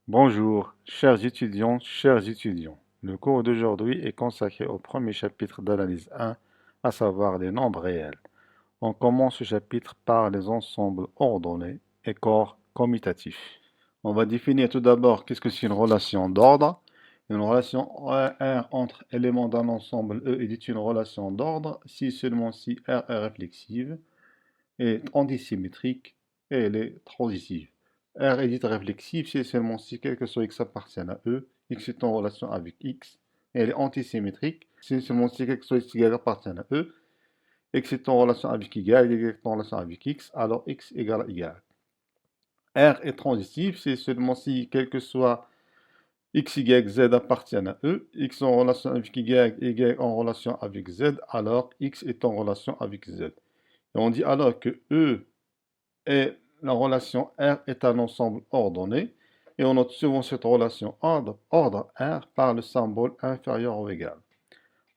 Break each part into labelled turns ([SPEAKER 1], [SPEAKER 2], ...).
[SPEAKER 1] Bonjour, chers étudiants, chers étudiants. Le cours d'aujourd'hui est consacré au premier chapitre d'analyse 1, à savoir les nombres réels. On commence ce chapitre par les ensembles ordonnés et corps commutatifs. On va définir tout d'abord qu'est-ce que c'est une relation d'ordre. Une relation R entre éléments d'un ensemble E est une relation d'ordre si seulement si R est réflexive, est antisymétrique et elle est transitive. R est dite réflexive si et seulement si quelque soit x appartient à E, x est en relation avec x, et elle est antisymétrique si et seulement si quelque soit y appartient à E, x est en relation avec y, y est en relation avec x, alors x égale à y. R est transitive si et seulement si quel que soit x, y, z appartiennent à E, x en relation avec y, y en relation avec z, alors x est en relation avec z. Et on dit alors que E et la relation R est un ensemble ordonné, et on note souvent cette relation ordre R par le symbole inférieur ou égal.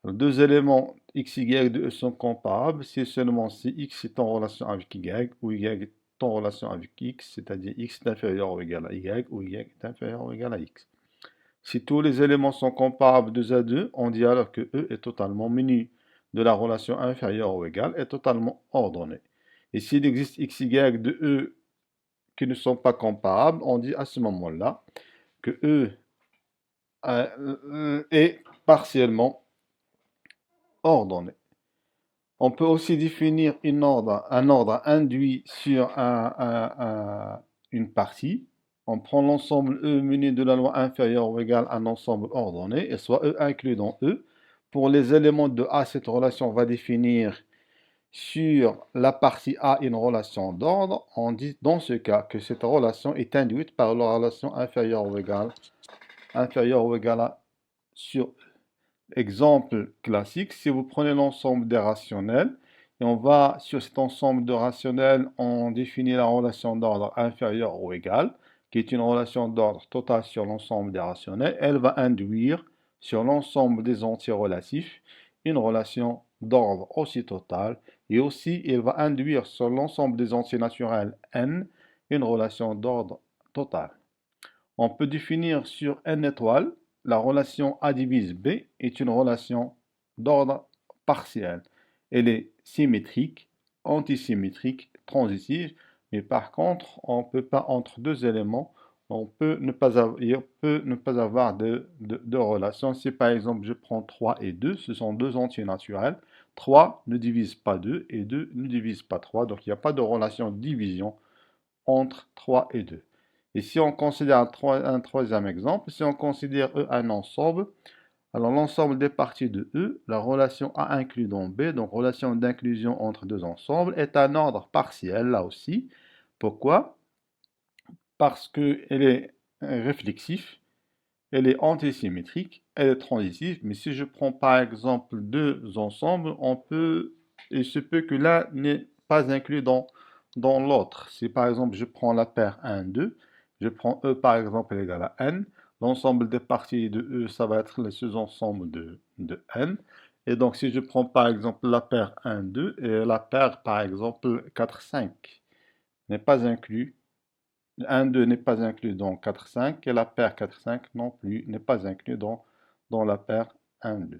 [SPEAKER 1] Les deux éléments x, y de E sont comparables si seulement si x est en relation avec y, ou y est en relation avec x, c'est-à-dire x est inférieur ou égal à y, ou y est inférieur ou égal à x. Si tous les éléments sont comparables 2 à 2, on dit alors que E est totalement muni de la relation inférieure ou égale est totalement ordonnée. Et s'il existe x, y de E qui ne sont pas comparables, on dit à ce moment-là que E est partiellement ordonné. On peut aussi définir un ordre induit sur une partie. On prend l'ensemble E muni de la loi inférieure ou égale à un ensemble ordonné, et soit E inclus dans E. Pour les éléments de A, cette relation va définir sur la partie A une relation d'ordre. On dit dans ce cas que cette relation est induite par la relation inférieure ou égale à sur E. Exemple classique, si vous prenez l'ensemble des rationnels, et on va sur cet ensemble de rationnels, on définit la relation d'ordre inférieur ou égal, qui est une relation d'ordre total sur l'ensemble des rationnels, elle va induire sur l'ensemble des entiers relatifs une relation d'ordre aussi totale, et aussi elle va induire sur l'ensemble des entiers naturels n une relation d'ordre total. On peut définir sur n étoiles la relation A divise B est une relation d'ordre partiel. Elle est symétrique, antisymétrique, transitive, mais par contre, on ne peut pas entre deux éléments, on peut ne pas avoir de relation. Si par exemple je prends 3 et 2, ce sont deux entiers naturels, 3 ne divise pas 2 et 2 ne divise pas 3, donc il n'y a pas de relation de division entre 3 et 2. Et si on considère un troisième exemple, si on considère E un ensemble, alors l'ensemble des parties de E, la relation A inclus dans B, donc relation d'inclusion entre deux ensembles, est un ordre partiel là aussi. Pourquoi? Parce qu'elle est réflexive, elle est antisymétrique, elle est transitive, mais si je prends par exemple deux ensembles, il se peut que l'un n'est pas inclus dans l'autre. Si par exemple je prends la paire 1, 2, je prends E par exemple égal à n, l'ensemble des parties de E, ça va être le sous-ensemble de n. Et donc si je prends par exemple la paire 1, 2 et la paire par exemple 4, 5 n'est pas inclus, 1, 2 n'est pas inclus dans 4, 5 et la paire 4, 5 non plus n'est pas inclus dans la paire 1, 2.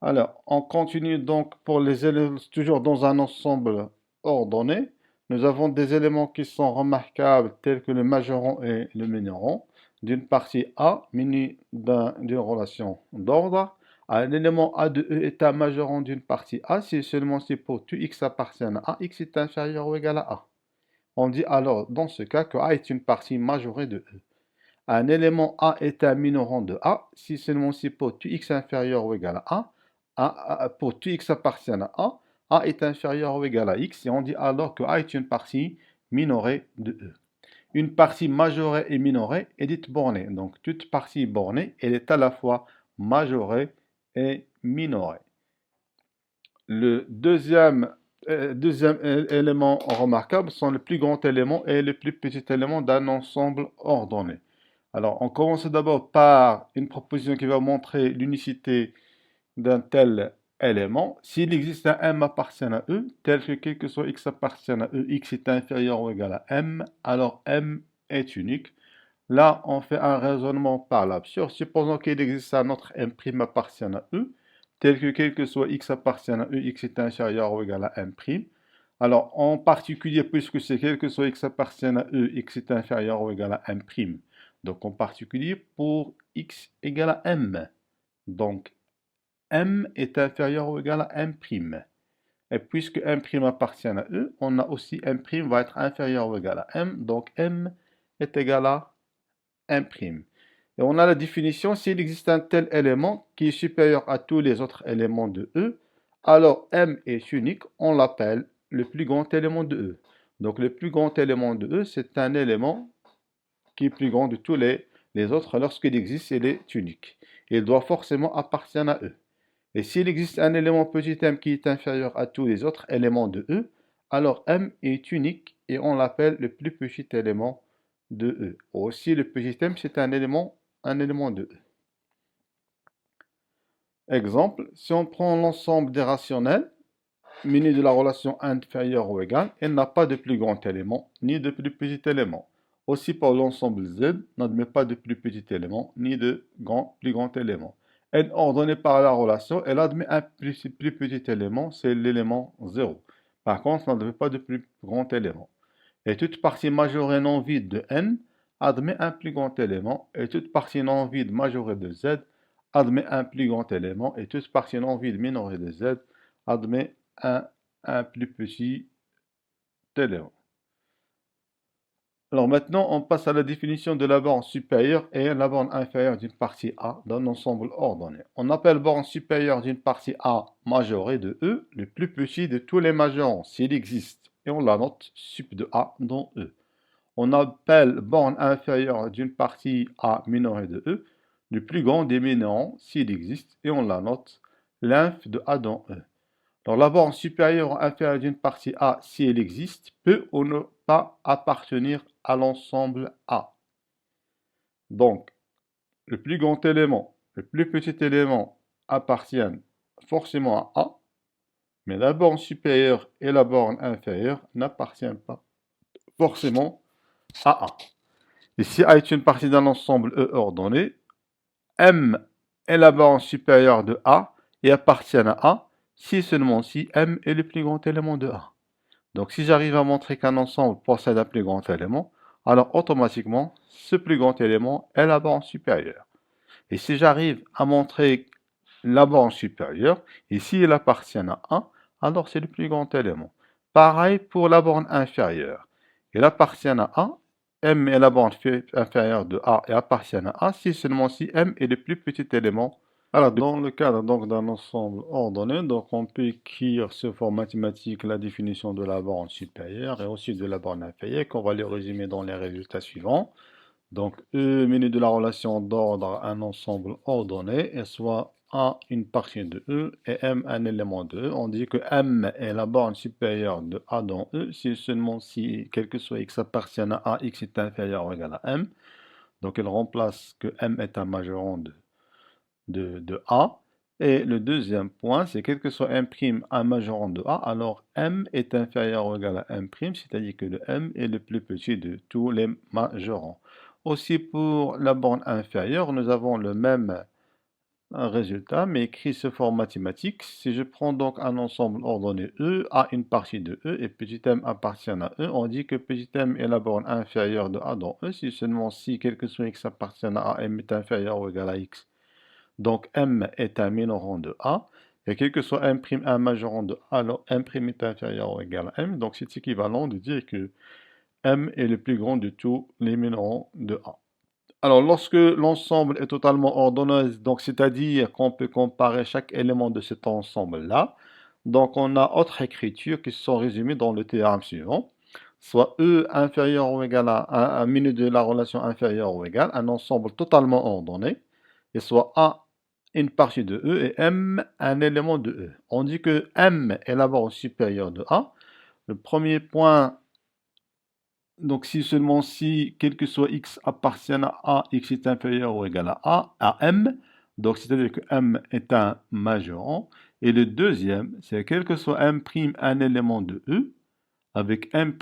[SPEAKER 1] Alors, on continue donc pour les éléments, toujours dans un ensemble ordonné. Nous avons des éléments qui sont remarquables tels que le majorant et le minorant d'une partie A munie d'une relation d'ordre. Un élément A de E est un majorant d'une partie A si seulement si pour tout x appartient à A, x est inférieur ou égal à A. On dit alors dans ce cas que A est une partie majorée de E. Un élément A est un minorant de A si seulement si pour tout x inférieur ou égal à A, pour tout x appartient à A est inférieur ou égal à x, et on dit alors que A est une partie minorée de E. Une partie majorée et minorée est dite bornée. Donc toute partie bornée, elle est à la fois majorée et minorée. Le deuxième élément remarquable sont le plus grand élément et le plus petit élément d'un ensemble ordonné. Alors, on commence d'abord par une proposition qui va montrer l'unicité d'un tel élément. S'il existe un m appartient à E, tel que quel que soit x appartient à E, x est inférieur ou égal à m, alors m est unique. Là, on fait un raisonnement par l'absurde. Supposons qu'il existe un autre M' appartient à E, tel que quel que soit X appartient à E, X est inférieur ou égal à M'. Alors, en particulier, puisque c'est quel que soit X appartient à E, X est inférieur ou égal à M'. Donc, en particulier, pour X égale à M. Donc, M est inférieur ou égal à M'. Et puisque M' appartient à E, on a aussi M' va être inférieur ou égal à M. Donc, M est égal à M'. Et on a la définition, s'il existe un tel élément qui est supérieur à tous les autres éléments de E, alors M est unique, on l'appelle le plus grand élément de E. Donc le plus grand élément de E, c'est un élément qui est plus grand de tous les autres lorsqu'il existe, il est unique. Il doit forcément appartenir à E. Et s'il existe un élément petit m qui est inférieur à tous les autres éléments de E, alors M est unique et on l'appelle le plus petit élément de E. Aussi, le petit m, c'est un élément de E. Exemple, si on prend l'ensemble des rationnels, muni de la relation inférieure ou égale, elle n'a pas de plus grand élément, ni de plus petit élément. Aussi, pour l'ensemble Z, n'admet pas de plus petit élément, ni de plus grand élément. N ordonnée par la relation, elle admet un plus petit élément, c'est l'élément 0. Par contre, n'admet pas de plus grand élément. Et toute partie majorée non vide de N admet un plus grand élément, et toute partie non vide majorée de Z admet un plus grand élément, et toute partie non vide minorée de Z admet un plus petit élément. Alors maintenant, on passe à la définition de la borne supérieure et la borne inférieure d'une partie A d'un ensemble ordonné. On appelle borne supérieure d'une partie A majorée de E le plus petit de tous les majorants, s'il existe, et on la note sup de A dans E. On appelle borne inférieure d'une partie A minorée de E le plus grand des minorants, s'il existe, et on la note l'inf de A dans E. Alors, la borne supérieure ou inférieure d'une partie A, si elle existe, peut ou ne pas appartenir à l'ensemble A. Donc, le plus grand élément, le plus petit élément appartiennent forcément à A, mais la borne supérieure et la borne inférieure n'appartiennent pas forcément à A. Et si A est une partie d'un ensemble E ordonné, M est la borne supérieure de A et appartiennent à A, si seulement si M est le plus grand élément de A. Donc si j'arrive à montrer qu'un ensemble possède un plus grand élément, alors automatiquement, ce plus grand élément est la borne supérieure. Et si j'arrive à montrer la borne supérieure, et si elle appartient à 1, alors c'est le plus grand élément. Pareil pour la borne inférieure. Elle appartient à 1, M est la borne inférieure de A et appartient à A, si seulement si M est le plus petit élément. Alors, dans le cadre d'un ensemble ordonné, donc on peut écrire sous forme mathématique la définition de la borne supérieure et aussi de la borne inférieure, qu'on va les résumer dans les résultats suivants. Donc, E menu de la relation d'ordre un ensemble ordonné, et soit A une partie de E et M un élément de E. On dit que M est la borne supérieure de A dans E, si seulement si, quel que soit X appartient à A, X est inférieur ou égal à M. Donc, elle remplace que M est un majorant de A. Et le deuxième point, c'est quel que soit M' un majorant de A, alors M est inférieur ou égal à M', c'est-à-dire que le M est le plus petit de tous les majorants. Aussi pour la borne inférieure, nous avons le même résultat, mais écrit sous forme mathématique. Si je prends donc un ensemble ordonné E, A une partie de E, et petit m appartient à E, on dit que petit m est la borne inférieure de A dans E, si seulement si quel que soit X appartient à A, M est inférieur ou égal à X. Donc M est un minorant de A, et quel que soit M' un majorant de A, alors M' est inférieur ou égal à M, donc c'est équivalent de dire que M est le plus grand de tous les minorants de A. Alors lorsque l'ensemble est totalement ordonné, donc c'est-à-dire qu'on peut comparer chaque élément de cet ensemble-là, donc on a autre écriture qui sont résumées dans le théorème suivant, soit E inférieur ou égal à un minus de la relation inférieure ou égale, un ensemble totalement ordonné, et soit A une partie de E et M un élément de E. On dit que M est la borne supérieure de A. Le premier point, donc si seulement si quel que soit X appartient à A, X est inférieur ou égal à M, donc c'est-à-dire que M est un majorant. Et le deuxième, c'est quel que soit M' un élément de E, avec M'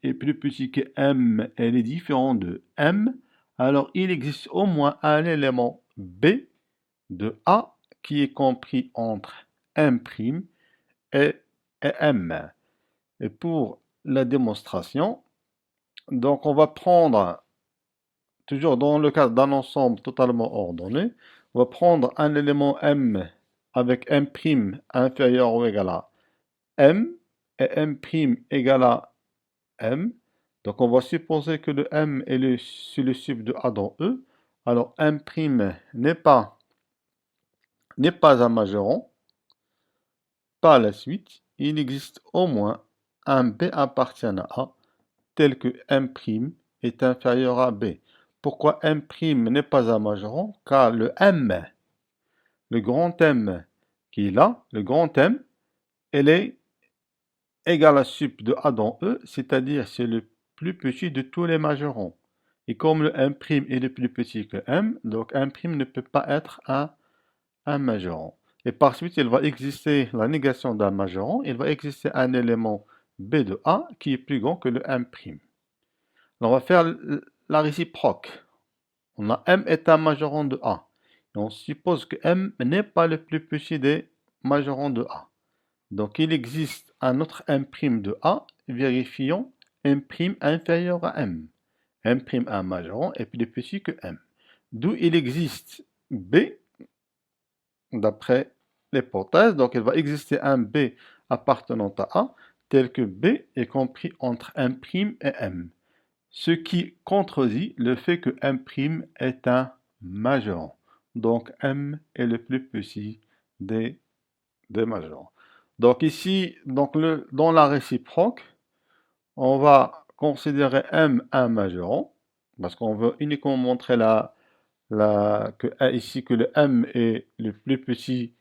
[SPEAKER 1] est plus petit que M, elle est différent de M, alors il existe au moins un élément B de A qui est compris entre M' et M. Et pour la démonstration, donc on va prendre, toujours dans le cadre d'un ensemble totalement ordonné, on va prendre un élément M avec M' inférieur ou égal à M et M' égal à M. Donc on va supposer que le M est sur le sub de A dans E. Alors M' n'est pas un majorant. Par la suite, il existe au moins un B appartient à A tel que M' est inférieur à B. Pourquoi M' n'est pas un majorant? Car le M, le grand M qui est là, le grand M, elle est égale à sub de A dans E, c'est-à-dire c'est le plus petit de tous les majorants. Et comme le M' est le plus petit que M, donc M' ne peut pas être un majorant. Et par suite, il va exister la négation d'un majorant, il va exister un élément B de A qui est plus grand que le M'. Alors on va faire la réciproque. On a M est un majorant de A. Et on suppose que M n'est pas le plus petit des majorants de A. Donc il existe un autre M' de A, vérifions M' inférieur à M. M' un majorant est plus petit que M. D'où il existe B, d'après l'hypothèse, donc il va exister un B appartenant à A, tel que B est compris entre M' et M. Ce qui contredit le fait que M' est un majorant. Donc M est le plus petit des majorants. Donc ici, dans la réciproque, on va considérer M un majorant, parce qu'on veut uniquement montrer ici que le M est le plus petit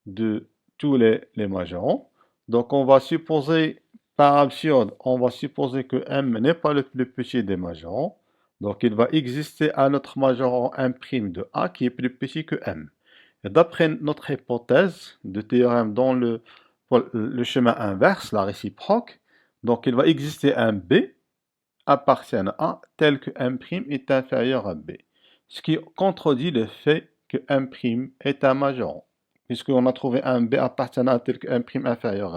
[SPEAKER 1] de tous les majorants. Donc on va supposer, par absurde, on va supposer que M n'est pas le plus petit des majorants. Donc il va exister un autre majorant M' de A qui est plus petit que M. Et d'après notre hypothèse de théorème dans le chemin inverse, la réciproque, donc il va exister un B appartient à A tel que M' est inférieur à B. Ce qui contredit le fait que M' est un majorant. Puisqu'on a trouvé un B appartient à A tel que M' inférieur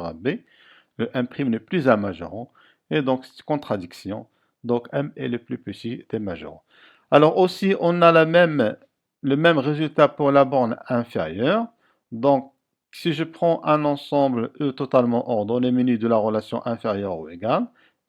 [SPEAKER 1] à B, le M' n'est plus un majorant, et donc c'est une contradiction. Donc M est le plus petit des majorants. Alors aussi, on a le même résultat pour la borne inférieure. Donc, si je prends un ensemble E totalement ordonné muni de la relation inférieure ou égale,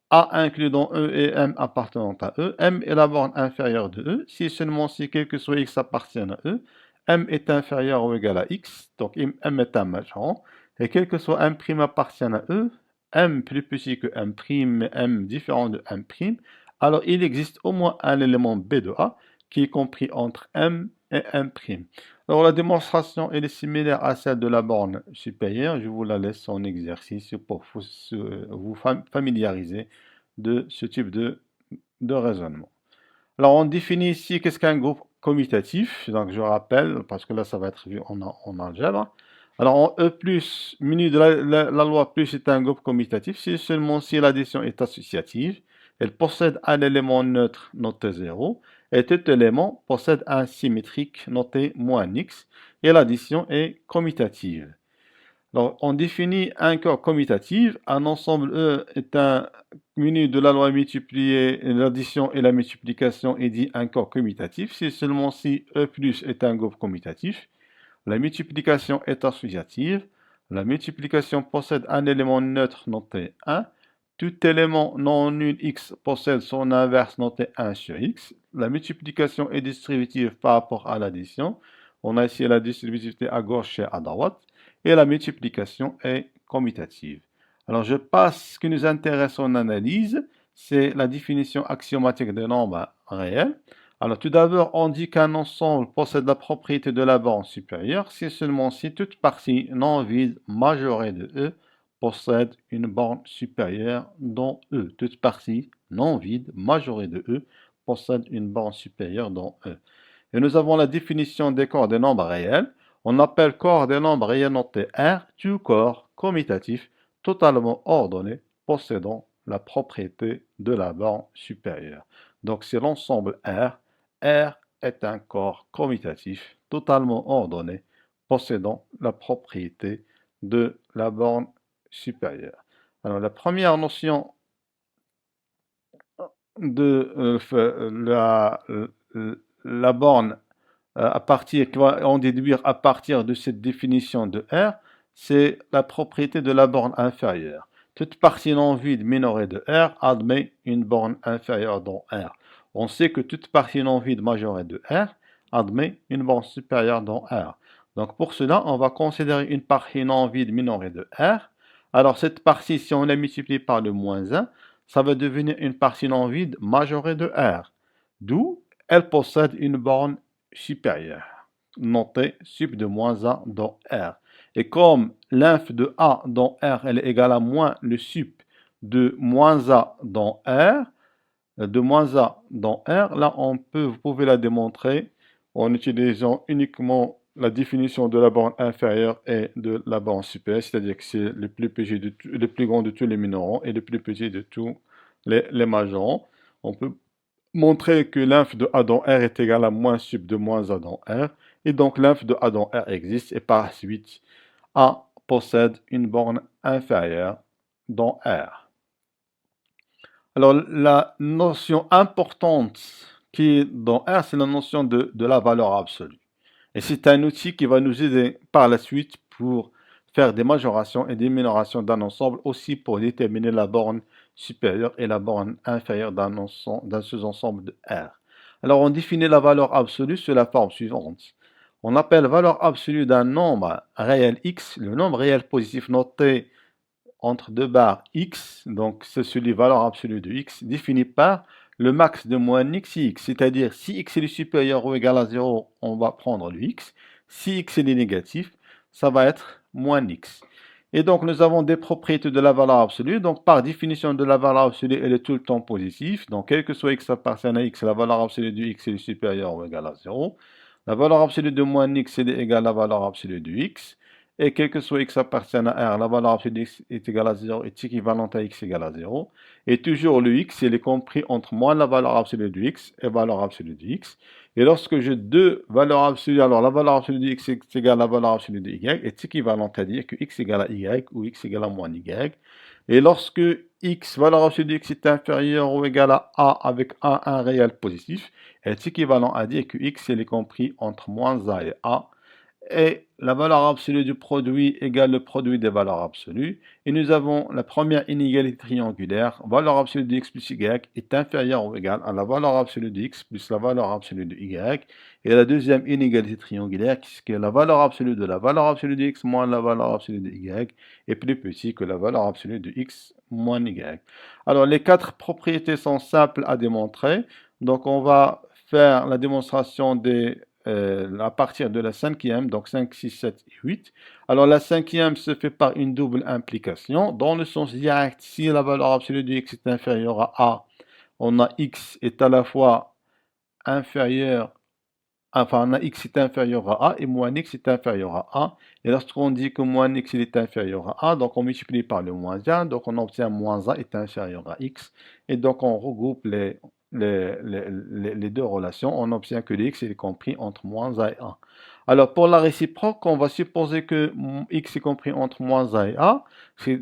[SPEAKER 1] A inclus dans E et M appartenant à E, M est la borne inférieure de E, si seulement si quel que soit X appartient à E, M est inférieur ou égal à X, donc M est un majorant, et quel que soit M' appartient à E, M plus petit que M', mais M différent de M', alors il existe au moins un élément B de A qui est compris entre M et M'. Alors la démonstration elle est similaire à celle de la borne supérieure, je vous la laisse en exercice pour vous familiariser de ce type de raisonnement. Alors on définit ici qu'est-ce qu'un groupe commutatif, donc je rappelle, parce que là ça va être vu en algèbre. Alors en E+, menu de la loi plus est un groupe commutatif, si seulement si l'addition est associative, elle possède un élément neutre noté 0, et tout élément possède un symétrique noté -x, et l'addition est commutative. Alors, on définit un corps commutatif. Un ensemble E est un menu de la loi multipliée, l'addition et la multiplication est dit un corps commutatif. Si seulement si E plus est un groupe commutatif, la multiplication est associative. La multiplication possède un élément neutre noté 1. Tout élément non nul x possède son inverse noté 1 sur x. La multiplication est distributive par rapport à l'addition. On a ici la distributivité à gauche et à droite. Et la multiplication est commutative. Alors je passe, ce qui nous intéresse en analyse, c'est la définition axiomatique des nombres réels. Alors tout d'abord, on dit qu'un ensemble possède la propriété de la borne supérieure si seulement si toute partie non vide majorée de E possède une borne supérieure dans E. Toute partie non vide majorée de E possède une borne supérieure dans E. Et nous avons la définition des corps des nombres réels. On appelle corps des nombres réels notés R tout corps commutatif totalement ordonné possédant la propriété de la borne supérieure. Donc c'est l'ensemble R. R est un corps commutatif totalement ordonné, possédant la propriété de la borne supérieure. Alors la première notion de la borne à partir, qu'on va en déduire à partir de cette définition de R, c'est la propriété de la borne inférieure. Toute partie non vide minorée de R admet une borne inférieure dans R. On sait que toute partie non vide majorée de R admet une borne supérieure dans R. Donc pour cela, on va considérer une partie non vide minorée de R. Alors cette partie, si on la multiplie par le moins 1, ça va devenir une partie non vide majorée de R. D'où elle possède une borne supérieure, notée sup de moins 1 dans R. Et comme l'inf de A dans R elle est égale à moins le sup de moins A dans R, là vous pouvez la démontrer en utilisant uniquement la définition de la borne inférieure et de la borne supérieure, c'est-à-dire que c'est le plus petit le plus grand de tous les minorants et le plus petit de tous les majorants. On peut montrer que l'inf de A dans R est égal à moins sup de moins A dans R, et donc l'inf de A dans R existe, et par suite, A possède une borne inférieure dans R. Alors, la notion importante qui est dans R, c'est la notion de la valeur absolue. Et c'est un outil qui va nous aider par la suite pour faire des majorations et des minorations d'un ensemble, aussi pour déterminer la borne supérieure et la borne inférieure d'un sous-ensemble de R. Alors, on définit la valeur absolue sous la forme suivante. On appelle valeur absolue d'un nombre réel x, le nombre réel positif noté entre deux barres x, donc c'est celui valeur absolue de x, défini par le max de moins x si x, c'est-à-dire si x est supérieur ou égal à 0, on va prendre le x, si x est négatif, ça va être moins x. Et donc nous avons des propriétés de la valeur absolue, donc par définition de la valeur absolue, elle est tout le temps positive, donc quel que soit x appartient à x, la valeur absolue de x est supérieure ou égal à 0. La valeur absolue de moins x est égale à la valeur absolue de x. Et quel que soit x appartient à R, la valeur absolue de x est égale à 0 est équivalente à x égale à 0. Et toujours le x, il est compris entre moins la valeur absolue de x et la valeur absolue de x. Et lorsque j'ai deux valeurs absolues, alors la valeur absolue de x est égale à la valeur absolue de y est équivalente à dire que x égale à y ou x égale à moins y. Et lorsque x, valeur absolue de x est inférieure ou égale à a avec un réel positif, est équivalent à dire que x il est compris entre moins a et a. Et la valeur absolue du produit égale le produit des valeurs absolues. Et nous avons la première inégalité triangulaire, valeur absolue de x plus y est inférieure ou égale à la valeur absolue de x plus la valeur absolue de y. Et la deuxième inégalité triangulaire, qui est la valeur absolue de la valeur absolue de x moins la valeur absolue de y est plus petit que la valeur absolue de x moins y. Alors les quatre propriétés sont simples à démontrer. Donc on va faire la démonstration à partir de la cinquième, donc 5, 6, 7 et 8. Alors la cinquième se fait par une double implication, dans le sens direct, si la valeur absolue de x est inférieure à a, on a x est à la fois inférieur, enfin on a x est inférieur à a et moins x est inférieur à a. Et lorsqu'on dit que moins x est inférieur à a, donc on multiplie par le moins 1, donc on obtient moins a est inférieur à x. Et donc on regroupe les deux relations, on obtient que x est compris entre moins a et a. Alors pour la réciproque, on va supposer que x est compris entre moins a et a.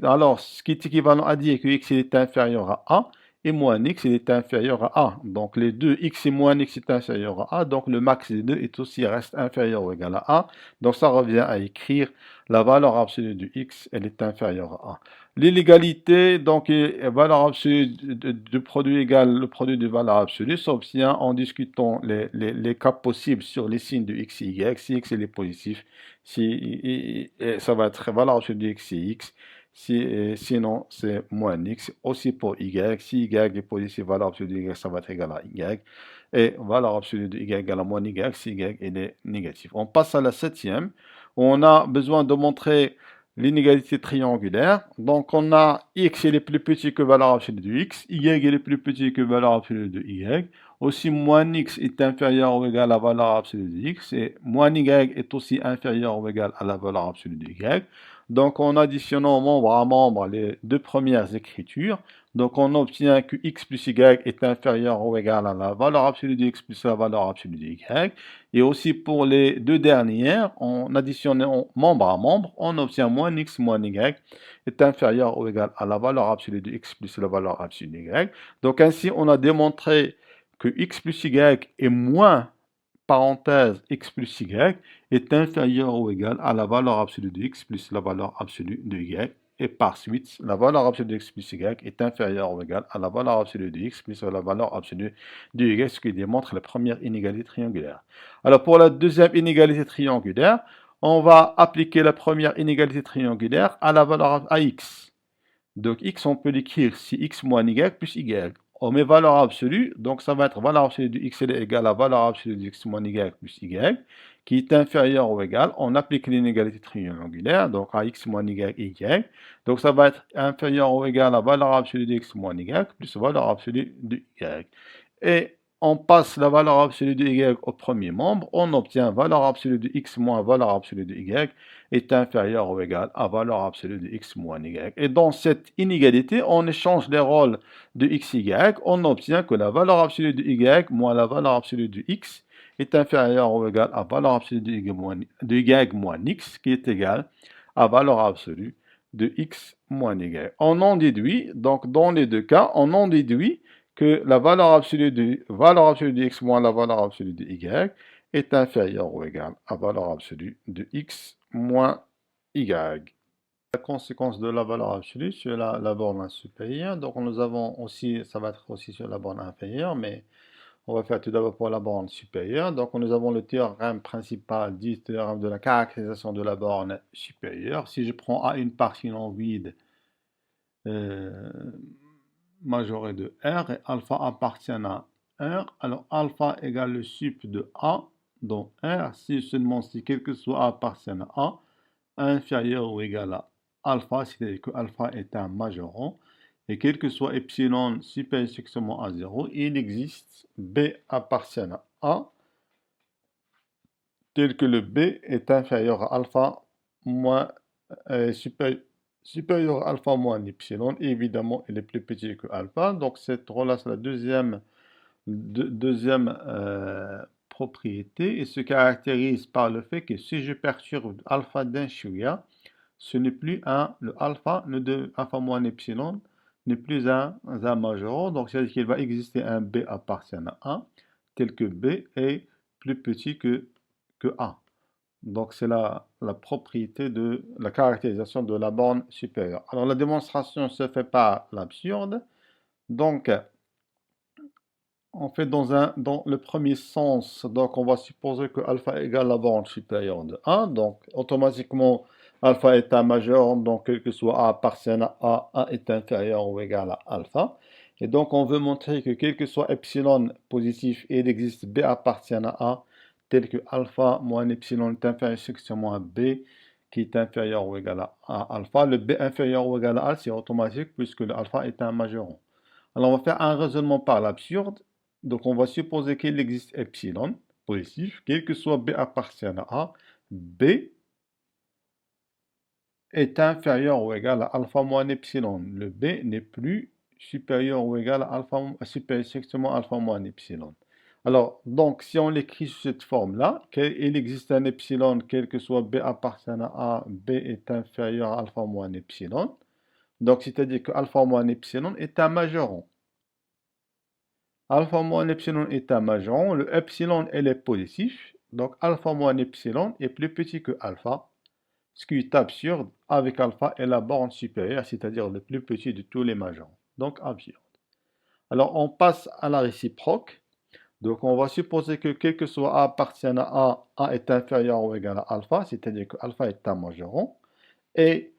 [SPEAKER 1] Alors ce qui est équivalent à dire que x est inférieur à a et moins x il est inférieur à a. Donc les deux x et moins x est inférieur à a, donc le max des deux est aussi reste inférieur ou égal à a. Donc ça revient à écrire la valeur absolue de x, elle est inférieure à a. L'illégalité, donc, valeur absolue du produit égale le produit de valeur absolue, s'obtient en discutant les cas possibles sur les signes de x et y. Si x est positif, ça va être valeur absolue de x et x. Sinon, c'est moins x. Aussi pour y. Si y est positif, valeur absolue de y, ça va être égal à y. Et valeur absolue de y égale à moins y si y est négatif. On passe à la septième. On a besoin de montrer l'inégalité triangulaire. Donc, on a x est plus petit que valeur absolue de x, y est plus petit que valeur absolue de y. Aussi, moins x est inférieur ou égal à la valeur absolue de x, et moins y est aussi inférieur ou égal à la valeur absolue de y. Donc, en additionnant membre à membre les deux premières écritures, Donc on obtient que x plus y est inférieur ou égal à la valeur absolue de x plus la valeur absolue de y. Et aussi pour les deux dernières, en additionnant membre à membre, on obtient moins x moins y est inférieur ou égal à la valeur absolue de x plus la valeur absolue de y. Donc ainsi, on a démontré que x plus y est moins, parenthèse, x plus y est inférieur ou égal à la valeur absolue de x plus la valeur absolue de y. Et par suite, la valeur absolue de x plus y est inférieure ou égale à la valeur absolue de x plus la valeur absolue de y, ce qui démontre la première inégalité triangulaire. Alors pour la deuxième inégalité triangulaire, on va appliquer la première inégalité triangulaire à la valeur à x. Donc x, on peut l'écrire si x moins y plus y. On met valeur absolue, donc ça va être valeur absolue de x est égale à valeur absolue de x moins y plus y, qui est inférieure ou égale, on applique l'inégalité triangulaire, donc à x moins y, y. Donc ça va être inférieur ou égal à valeur absolue de x moins y plus valeur absolue de y. Et on passe la valeur absolue de y au premier membre, on obtient valeur absolue de x moins valeur absolue de y est inférieur ou égal à valeur absolue de x moins y. Et dans cette inégalité, on échange les rôles de x, y, on obtient que la valeur absolue de y moins la valeur absolue de x est inférieur ou égal à valeur absolue de y moins x, qui est égal à valeur absolue de x moins y. On en déduit, donc dans les deux cas, on en déduit que la valeur absolue de x moins la valeur absolue de y est inférieure ou égale à valeur absolue de x moins y. La conséquence de la valeur absolue sur la borne supérieure, donc nous avons aussi, ça va être aussi sur la borne inférieure, mais on va faire tout d'abord pour la borne supérieure. Donc nous avons le théorème principal dit théorème de la caractérisation de la borne supérieure. Si je prends A une partie non vide, majoré de R et alpha appartient à R, alors alpha égale le sup de A dont R, si seulement si quel que soit A appartient à A, inférieur ou égal à alpha, c'est-à-dire que alpha est un majorant, et quel que soit epsilon supérieur strictement à 0, il existe B appartient à A, tel que le B est inférieur à alpha moins supérieur à alpha moins epsilon, et évidemment il est plus petit que alpha, donc cette relation, la deuxième propriété, et se caractérise par le fait que si je perturbe alpha d'un chouïa, ce n'est plus le alpha, alpha moins epsilon, n'est plus un majorant, donc c'est-à-dire qu'il va exister un B appartient à A, tel que B est plus petit que A. Donc c'est la propriété de la caractérisation de la borne supérieure. Alors la démonstration se fait par l'absurde. Donc on fait dans le premier sens, donc on va supposer que alpha égale la borne supérieure de 1. Donc automatiquement alpha est un majeur, donc quel que soit A appartient à A est inférieur ou égal à alpha. Et donc on veut montrer que quel que soit epsilon positif, il existe B appartient à A, tel que alpha moins epsilon est inférieur strictement à B, qui est inférieur ou égal à alpha. Le B inférieur ou égal à A, c'est automatique puisque l'alpha est un majorant. Alors on va faire un raisonnement par l'absurde. Donc on va supposer qu'il existe epsilon positif, quel que soit B appartient à A, B est inférieur ou égal à alpha moins epsilon. Le B n'est plus supérieur ou égal à alpha, supérieur strictement à alpha moins epsilon. Alors, donc, si on l'écrit sous cette forme-là, il existe un epsilon, quel que soit B appartient à A, B est inférieur à alpha moins epsilon. Donc, c'est-à-dire que alpha moins epsilon est un majorant. Alpha moins epsilon est un majorant, le epsilon elle est positif, donc alpha moins epsilon est plus petit que alpha, ce qui est absurde avec alpha et la borne supérieure, c'est-à-dire le plus petit de tous les majorants, donc absurde. Alors on passe à la réciproque, donc on va supposer que quel que soit A appartient à A est inférieur ou égal à alpha, c'est-à-dire que alpha est un majorant, et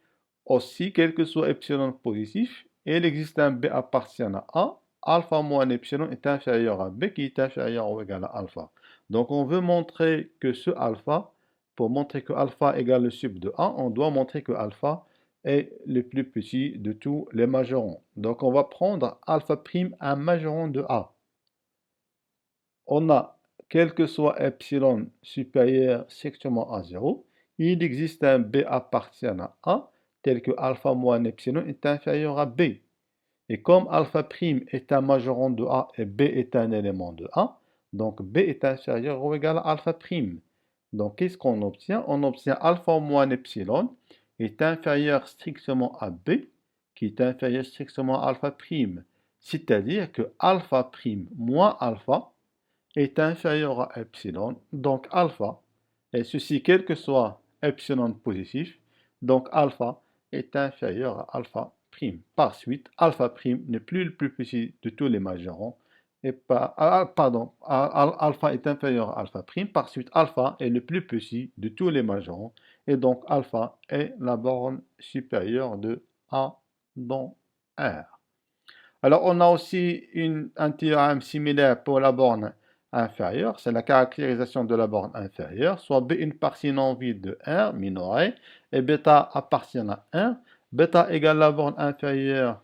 [SPEAKER 1] aussi quel que soit epsilon positif, il existe un B appartient à A, alpha moins epsilon est inférieur à B qui est inférieur ou égal à alpha. Donc on veut montrer que ce alpha, pour montrer que alpha égale le sub de A, on doit montrer que alpha est le plus petit de tous les majorants. Donc on va prendre alpha prime un majorant de A. On a, quel que soit epsilon supérieur strictement à 0, il existe un B appartient à A, tel que alpha moins epsilon est inférieur à B. Et comme alpha prime est un majorant de A et B est un élément de A, donc B est inférieur ou égal à alpha prime. Donc qu'est-ce qu'on obtient? On obtient alpha moins epsilon est inférieur strictement à B, qui est inférieur strictement à alpha prime. C'est-à-dire que alpha prime moins alpha est inférieur à epsilon, donc alpha, et ceci quel que soit epsilon positif, donc alpha est inférieur à alpha prime. Par suite, alpha prime n'est plus le plus petit de tous les majorants, et alpha est inférieur à alpha prime, par suite alpha est le plus petit de tous les majorants, et donc alpha est la borne supérieure de A dans R. Alors, on a aussi un théorème similaire pour la borne inférieure, c'est la caractérisation de la borne inférieure, soit B une partie non vide de R minorée et bêta appartient à 1, bêta égale la borne inférieure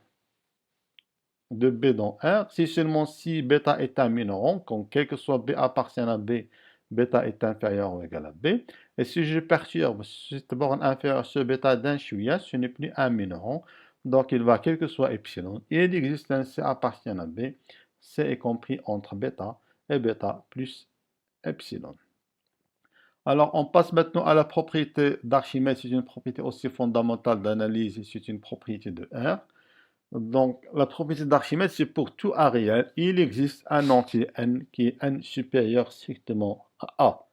[SPEAKER 1] de B dans R, si seulement si bêta est un minorant, donc quel que soit B appartient à B, bêta est inférieur ou égal à B, et si je perturbe cette borne inférieure sur bêta d'un chouïa, ce n'est plus un minorant, donc il va quel que soit epsilon, il existe un C appartient à B, C est compris entre bêta et bêta plus epsilon. Alors, on passe maintenant à la propriété d'Archimède, c'est une propriété aussi fondamentale d'analyse, et c'est une propriété de R. Donc, la propriété d'Archimède, c'est pour tout A réel, il existe un entier n qui est n supérieur strictement à A.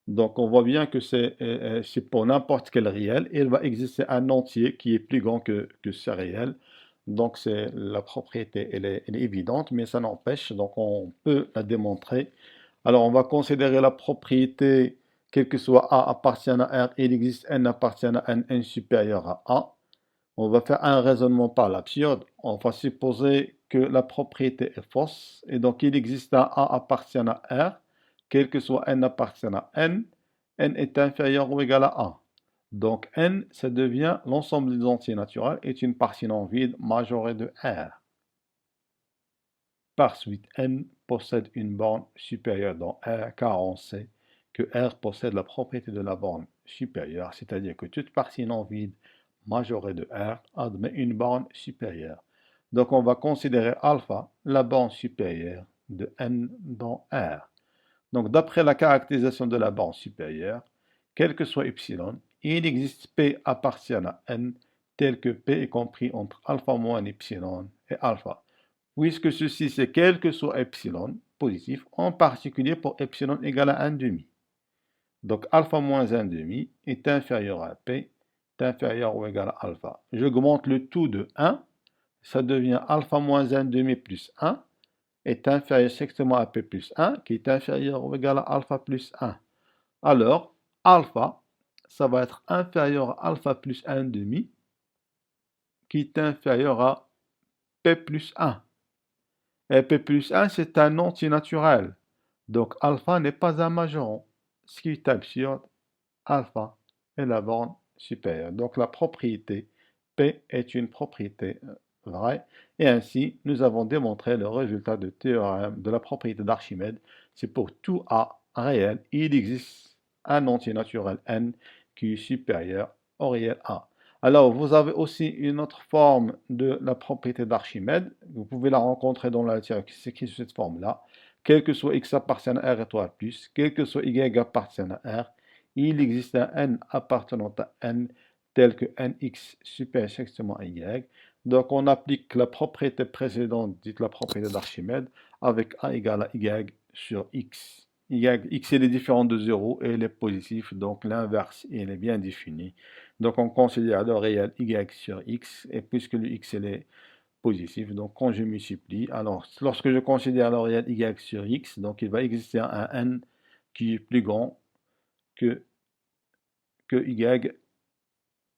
[SPEAKER 1] Donc, on voit bien que c'est pour n'importe quel réel, il va exister un entier qui est plus grand que ce réel. Donc, la propriété, elle est évidente, mais ça n'empêche, donc on peut la démontrer. Alors, on va considérer la propriété, quel que soit A appartient à R, il existe n appartient à n supérieur à A. On va faire un raisonnement par l'absurde. On va supposer que la propriété est fausse. Et donc, il existe un A appartient à R, quel que soit n appartient à n. N est inférieur ou égal à A. Donc, n, ça devient l'ensemble des entiers naturels est une partie non vide majorée de R. Par suite, n possède une borne supérieure dans R, car on sait que R possède la propriété de la borne supérieure, c'est-à-dire que toute partie non vide majorée de R admet une borne supérieure. Donc on va considérer alpha la borne supérieure de n dans R. Donc d'après la caractérisation de la borne supérieure, quel que soit epsilon, il existe P appartient à n tel que P est compris entre alpha moins epsilon et alpha. Puisque ceci c'est quel que soit epsilon positif, en particulier pour epsilon égal à 1 demi. Donc alpha moins 1 demi est inférieur à P, est inférieur ou égal à alpha. J'augmente le tout de 1, ça devient alpha moins 1 demi plus 1 est inférieur strictement à P plus 1, qui est inférieur ou égal à alpha plus 1. Alors, alpha, ça va être inférieur à alpha plus 1 demi, qui est inférieur à P plus 1. Et P plus 1, c'est un entier naturel. Donc alpha n'est pas un majorant, ce qui est absurde. Alpha est la borne supérieure. Donc la propriété P est une propriété vraie. Et ainsi, nous avons démontré le résultat du théorème de la propriété d'Archimède. C'est pour tout A réel, il existe un entier naturel n qui est supérieur au réel A. Alors, vous avez aussi une autre forme de la propriété d'Archimède. Vous pouvez la rencontrer dans la matière qui s'écrit sous cette forme-là. Quel que soit x appartient à R étoile plus, quel que soit y appartient à R, il existe un n appartenant à n tel que nx supérieur strictement à y. Donc, on applique la propriété précédente, dite la propriété d'Archimède, avec a égale à y sur x. X il est différent de 0 et il est positif, donc l'inverse il est bien défini. Donc on considère le réel y sur x, et puisque le x il est positif, donc quand je multiplie, alors lorsque je considère le réel y sur x, donc il va exister un n qui est plus grand que y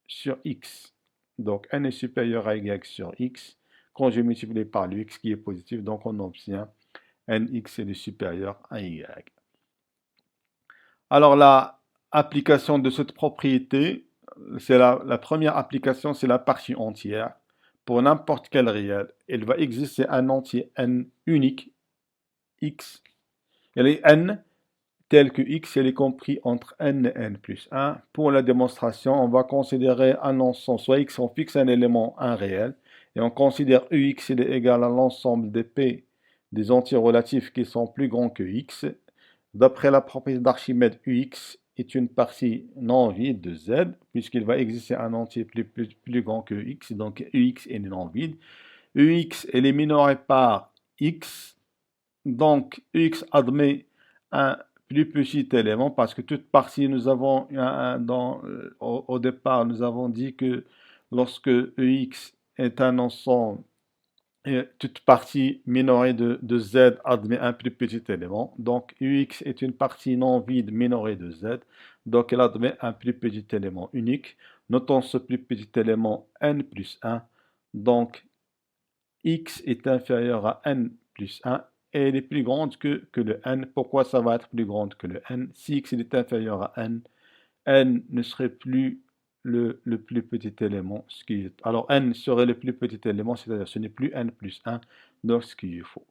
[SPEAKER 1] sur x. Donc n est supérieur à y sur x. Quand je multiplie par le x qui est positif, donc on obtient nx est supérieur à y. Alors la application de cette propriété, c'est la première application, c'est la partie entière. Pour n'importe quel réel, il va exister un entier n unique, x. Il est n tel que x, il est compris entre n et n plus 1. Pour la démonstration, on va considérer un ensemble, soit x, on fixe un élément, un réel, et on considère UX il est égal à l'ensemble des P des entiers relatifs qui sont plus grands que X, d'après la propriété d'Archimède, UX est une partie non vide de Z, puisqu'il va exister un entier plus grand que X, donc UX est non vide. UX elle est minorée par X, donc UX admet un plus petit élément, parce que toute partie, nous avons, au départ, nous avons dit que lorsque UX est un ensemble, et toute partie minorée de Z admet un plus petit élément. Donc UX est une partie non vide minorée de Z. Donc elle admet un plus petit élément unique. Notons ce plus petit élément n plus 1. Donc X est inférieur à n plus 1 et elle est plus grande que le n. Pourquoi ça va être plus grande que le n? Si X est inférieur à n, n ne serait plus le plus petit élément, alors n serait le plus petit élément, c'est-à-dire ce n'est plus n plus 1, donc ce qui est faux.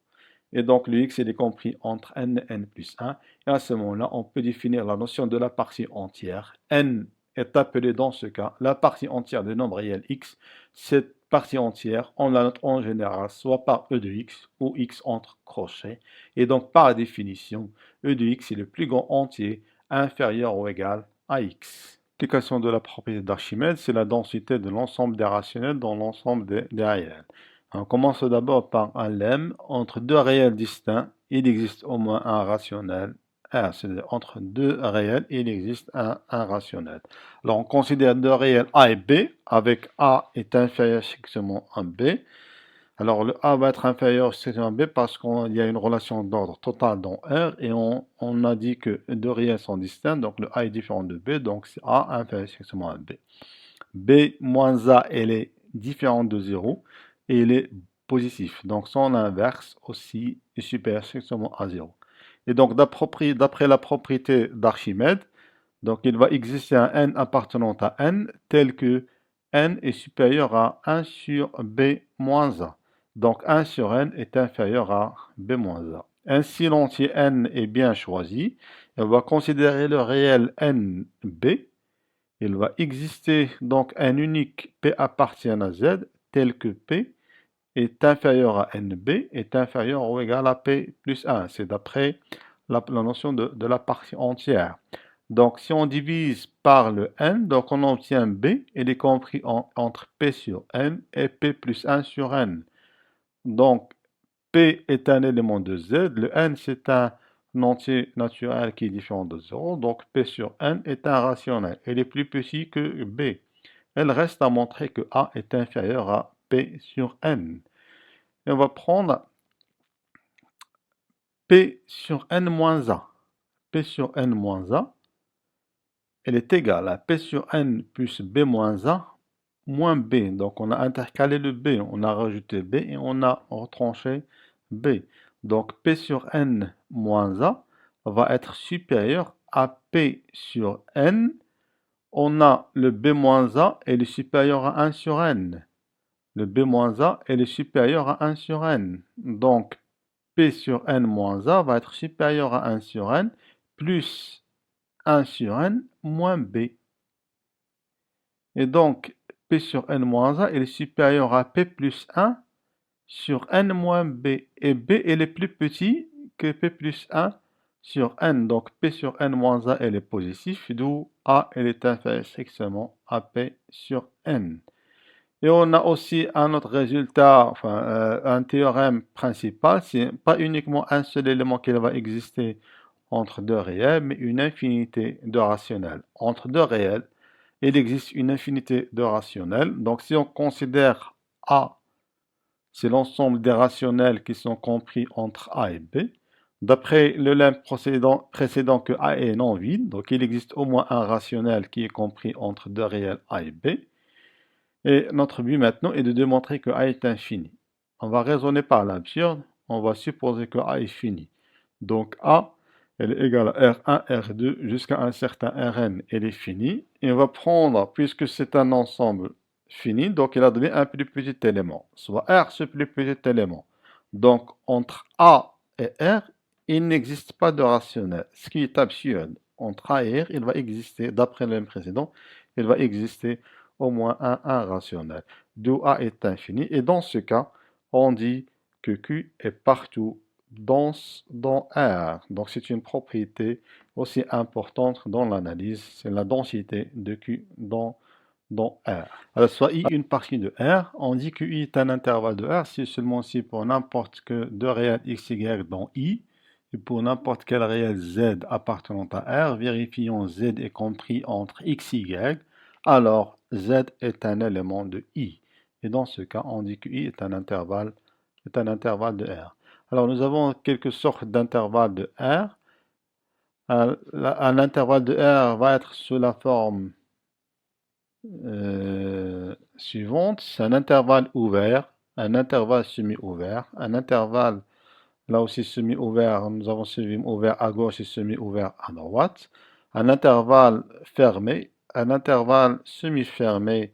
[SPEAKER 1] Et donc le x est compris entre n et n plus 1, et à ce moment-là, on peut définir la notion de la partie entière. N est appelée dans ce cas la partie entière du nombre réel x. Cette partie entière, on la note en général soit par e de x ou x entre crochets, et donc par définition, e de x est le plus grand entier inférieur ou égal à x. L'application de la propriété d'Archimède, c'est la densité de l'ensemble des rationnels dans l'ensemble des réels. On commence d'abord par un lemme. Entre deux réels distincts, il existe au moins un rationnel R. C'est-à-dire entre deux réels, il existe un rationnel. Alors on considère deux réels A et B, avec A est inférieur strictement à B. Alors le A va être inférieur strictement à B parce qu'il y a une relation d'ordre total dans R et on a dit que deux réels sont distincts, donc le A est différent de B, donc c'est A inférieur strictement à B. B moins A, elle est différente de 0 et il est positif. Donc son inverse aussi est supérieur strictement à 0. Et donc d'après la propriété d'Archimède, donc il va exister un n appartenant à n tel que n est supérieur à 1 sur b moins a. Donc 1 sur n est inférieur à b moins a. Ainsi l'entier n est bien choisi. On va considérer le réel nb. Il va exister donc un unique P appartient à Z tel que P est inférieur à NB est inférieur ou égal à P plus 1. C'est d'après la notion de la partie entière. Donc si on divise par le N, donc on obtient B, il est compris entre P sur N et P plus 1 sur N. Donc P est un élément de Z, le N c'est un entier naturel qui est différent de 0, donc P sur N est un rationnel. Il est plus petit que B. Il reste à montrer que A est inférieur à P sur N. Et on va prendre P sur N moins A. P sur N moins A, elle est égale à P sur N plus B moins A moins B. Donc on a intercalé le B, on a rajouté B et on a retranché B. Donc P sur N moins A va être supérieur à P sur N. On a le B moins A, elle est supérieur à 1 sur N. Le B moins A, elle est supérieur à 1 sur N. Donc P sur N moins A va être supérieur à 1 sur N plus 1 sur N moins B. Et donc P sur N moins A, elle est supérieure à P plus 1 sur N moins B. Et B, elle est plus petit que P plus 1 sur N. Donc P sur N moins A, elle est positive, d'où A, elle est inférieure strictement à P sur N. Et on a aussi un autre résultat, enfin un théorème principal, c'est pas uniquement un seul élément qui va exister entre deux réels, mais une infinité de rationnels. Entre deux réels, il existe une infinité de rationnels. Donc si on considère A, c'est l'ensemble des rationnels qui sont compris entre A et B. D'après le lemme précédent que A est non vide, donc il existe au moins un rationnel qui est compris entre deux réels A et B. Et notre but maintenant est de démontrer que A est infini. On va raisonner par l'absurde, on va supposer que A est fini. Donc A, elle est égale à R1, R2 jusqu'à un certain Rn, elle est finie. Et on va prendre, puisque c'est un ensemble fini, donc il a donné un plus petit élément, soit R ce plus petit élément. Donc entre A et R, il n'existe pas de rationnel, ce qui est absurde. Entre A et R, il va exister, d'après le précédent, il va exister au moins un rationnel. d'où A est infini. Et dans ce cas, on dit que Q est partout dans R. Donc c'est une propriété aussi importante dans l'analyse, c'est la densité de Q dans R. Alors soit I une partie de R, on dit que I est un intervalle de R si seulement si pour n'importe que deux réels x, y dans I, et pour n'importe quel réel z appartenant à R, vérifions z est compris entre x, y, alors z est un élément de I. Et dans ce cas, on dit que I est un intervalle de R. Alors nous avons quelque sorte d'intervalle de R. Un intervalle de R va être sous la forme suivante. C'est un intervalle ouvert, un intervalle semi-ouvert, un intervalle là aussi semi-ouvert, nous avons semi-ouvert à gauche et semi-ouvert à droite, un intervalle fermé, un intervalle semi-fermé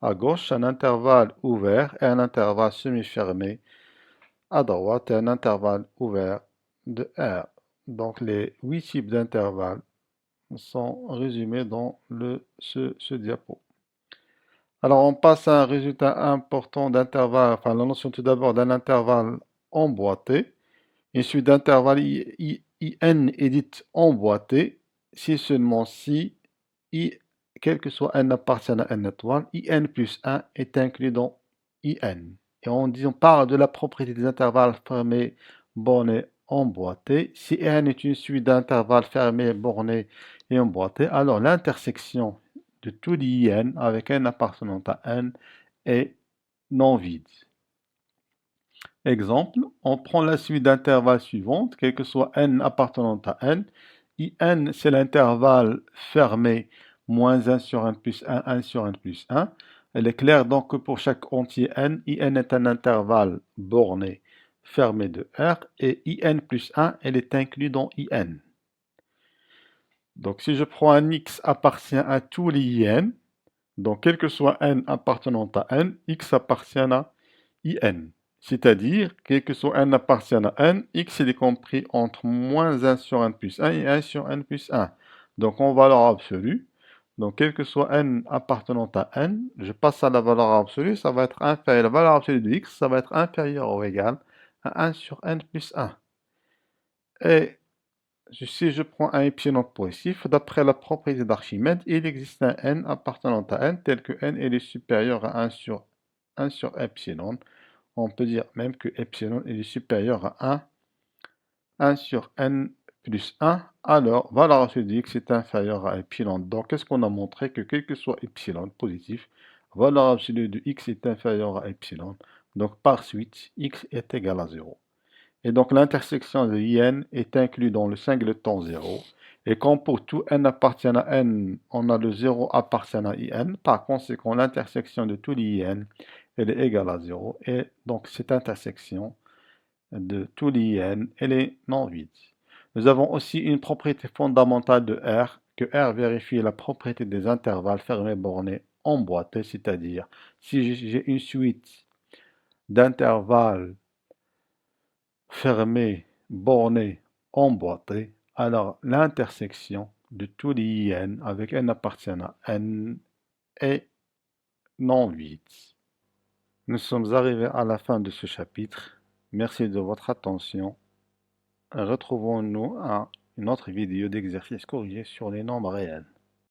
[SPEAKER 1] à gauche, un intervalle ouvert et un intervalle semi-fermé à droite et un intervalle ouvert de R. Donc les 8 types d'intervalles sont résumés dans ce diapo. Alors on passe à un résultat important d'intervalle, enfin la notion tout d'abord d'un intervalle emboîté. Une suite d'intervalles IN est dite emboîtée si seulement si I, quel que soit n appartient à n étoile, IN plus 1 est inclus dans IN. Et on parle de la propriété des intervalles fermés, bornés, emboîtés. Si N est une suite d'intervalles fermés, bornés et emboîtés, alors l'intersection de tous les IN avec n appartenant à n est non vide. Exemple, on prend la suite d'intervalles suivantes, quel que soit n appartenant à n. IN, c'est l'intervalle fermé, moins 1 sur 1 plus 1, 1 sur 1 plus 1. Elle est claire donc que pour chaque entier n, IN est un intervalle borné fermé de R, et IN plus 1, elle est inclue dans IN. Donc si je prends un X appartient à tous les IN, donc quel que soit n appartenant à n, X appartient à IN. C'est-à-dire, quel que soit n appartient à n, x est compris entre moins 1 sur n plus 1 et 1 sur n plus 1. Donc en valeur absolue, donc quel que soit n appartenant à n, je passe à la valeur absolue, ça va être inférieur, la valeur absolue de x, ça va être inférieur ou égal à 1 sur n plus 1. Et si je prends un epsilon positif, d'après la propriété d'Archimède, il existe un n appartenant à n tel que n est supérieur à 1 sur epsilon. On peut dire même que epsilon est supérieur à 1 sur n plus 1, alors valeur absolue de x est inférieure à epsilon. Donc, qu'est-ce qu'on a montré? Que quel que soit epsilon positif, valeur absolue de x est inférieure à epsilon. Donc, par suite, x est égal à 0. Et donc, l'intersection de IN est inclue dans le singleton 0. Et comme pour tout n appartient à n, on a le 0 appartient à IN. Par conséquent, l'intersection de tous les IN, elle est égale à 0. Et donc, cette intersection de tous les IN, elle est non vide. Nous avons aussi une propriété fondamentale de R, que R vérifie la propriété des intervalles fermés bornés emboîtés, c'est-à-dire si j'ai une suite d'intervalles fermés, bornés, emboîtés, alors l'intersection de tous les IN avec n appartient à n est non vide. Nous sommes arrivés à la fin de ce chapitre. Merci de votre attention. Retrouvons-nous à une autre vidéo d'exercice corrigé sur les nombres réels.